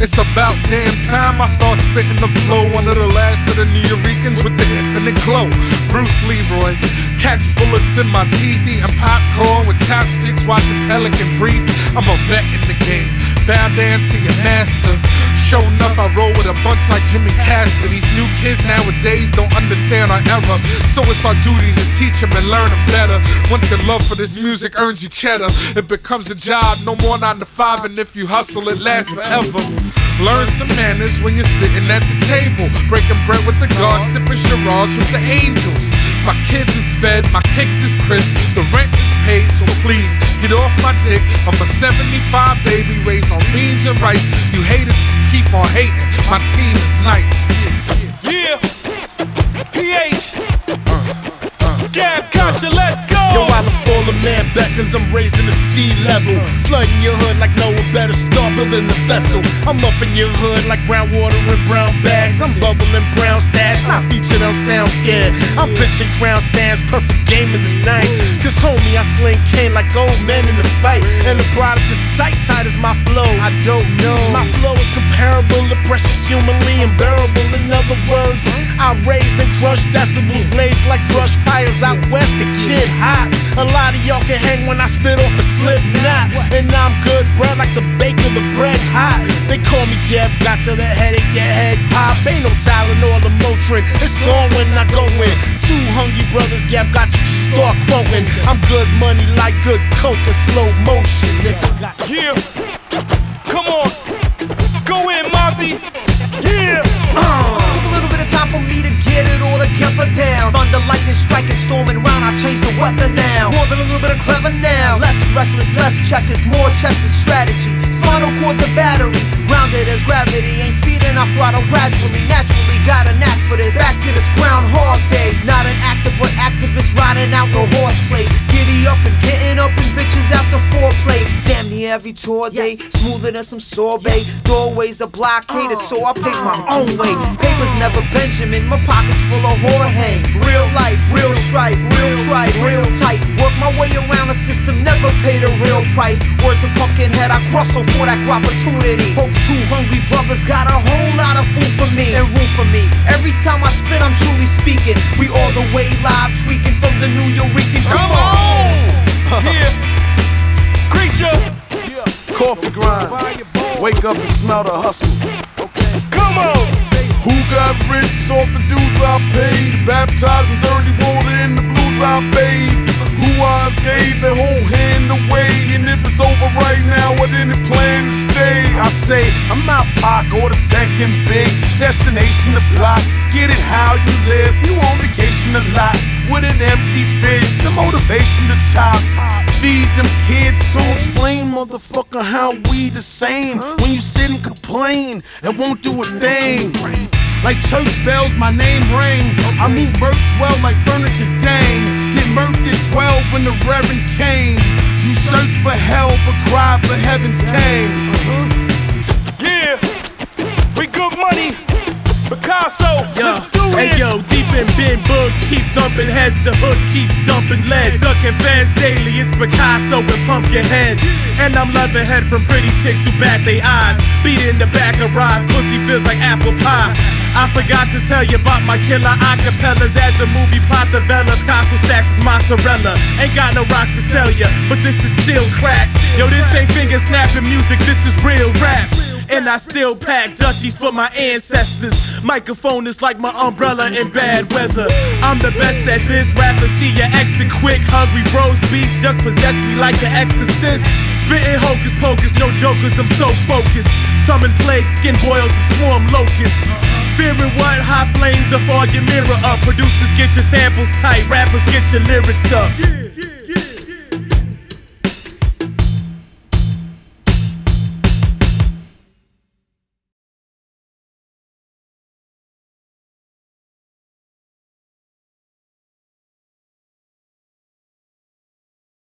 It's about damn time I start spitting the flow. One of the last of the New Yorkers with the infinite glow. Bruce Leroy, catch bullets in my teeth, eating popcorn with chopsticks, watching Pelican breathe. I'm a vet in the game, bow down to your master. Sure enough, I roll with a bunch like Jimmy Castor. These new kids nowadays don't understand our era, so it's our duty to teach them and learn them better. Once your love for this music earns you cheddar, it becomes a job, no more 9 to 5, and if you hustle, it lasts forever. Learn some manners when you're sitting at the table, breaking bread with the gods, sipping Shiraz with the angels. My kids is fed, my kicks is crisp, the rent is paid, so please get off my dick. I'm a 75 baby raised on beans and rice. You haters keep on hating, my team is nice. Yeah, PH, Gab Gotcha, let's go. Yo, while the fallen man beckons, I'm raising the sea level, flooding your hood like Noah, better start building the vessel. I'm up in your hood like brown water in brown bags. I'm bubbling brown stash, not featured on Sound Scared. I'm pitching crown stands, perfect game of the night. Cause homie, I sling cane like old men in the fight, and the product is tight as my flow. I don't know, my flow is comparable to pressure, humanly unbearable. In other words, I raise and crush decibels, blaze like brush fires out west. The kid hot. A lot of y'all can hang when I spit off a slip knot, and I'm good, bro, like the baker, the bread's hot. They call me Gab Gotcha, the headache, your head pop. Ain't no Tylenol or Motrin, it's on when I go in. Two hungry brothers, Gab Gotcha, just start quoting. I'm good money like good coke in slow motion, nigga. Yeah, come on, go in, Mozzie. Yeah. Took a little bit of time for me to get it all together down. Thunder, lightning, striking, storming round. I changed the weapon now. More than a little bit of clever now. Less reckless, less checkers, more chess and strategy. Spinal cords a battery, grounded as gravity. Ain't speeding, I throttle gradually. Naturally, got a knack for this. Back to this Groundhog Day. Not an actor, but activist riding out the horseplay. Giddy up and getting up and bitches out the foreplay. Damn near every tour day, smoother than some sorbet. Doorways are blockaded, so I pick my own way. Papers never Benjamin, my pockets full of Jorge. Real life, real strife, real tripe, real tight. Work my way around the system, never paid a real price. Word to Pumpkinhead, I crossed for that opportunity. Hope two hungry brothers got a whole lot of food for me and room for me. Every time I spit, I'm truly speaking. We all the way live, tweaking from the New Yorker. Come on! Yeah, Creature. Yeah. Coffee grind, wake up and smell the hustle. Come on! Who got rich off the dues I paid? Baptized in dirty water in the blues I bathed. Who eyes gave their whole hand away, and if it's over right now, I didn't plan to stay. I say, I'm not Pac or the second big destination to block. Get it how you live, you on vacation a lot. With an empty fish, the motivation to top. Feed them kids, so explain, motherfucker, how we the same. When you sit and complain and won't do a thing. Like church bells, my name rang. I move merch well like furniture dang. Get murked at 12 when the Reverend came. You search for hell but cry for heaven's king. Yeah, we good money. Picasso, let's do it. Hey yo, deep in bin books, keep thumping heads, the hood keeps dumping lead. Ducking fans daily, it's Picasso and Pumpkinhead. And I'm loving head from pretty chicks who bat they eyes. Beat in the back of rise, pussy feels like apple pie. I forgot to tell you about my killer acapellas. As the movie plot develops, Castle stacks is mozzarella. Ain't got no rocks to sell ya, but this is still crack. Yo, this ain't finger snapping music, this is real rap. And I still pack Dutchies for my ancestors. Microphone is like my umbrella in bad weather. I'm the best at this. Rappers see your exit quick. Hungry bros beats just possess me like the exorcist. Spitting hocus pocus, no jokers, I'm so focused. Summon plague, skin boils, and swarm locusts. Fearing what? High flames of fog your mirror up. Producers get your samples tight, rappers get your lyrics up.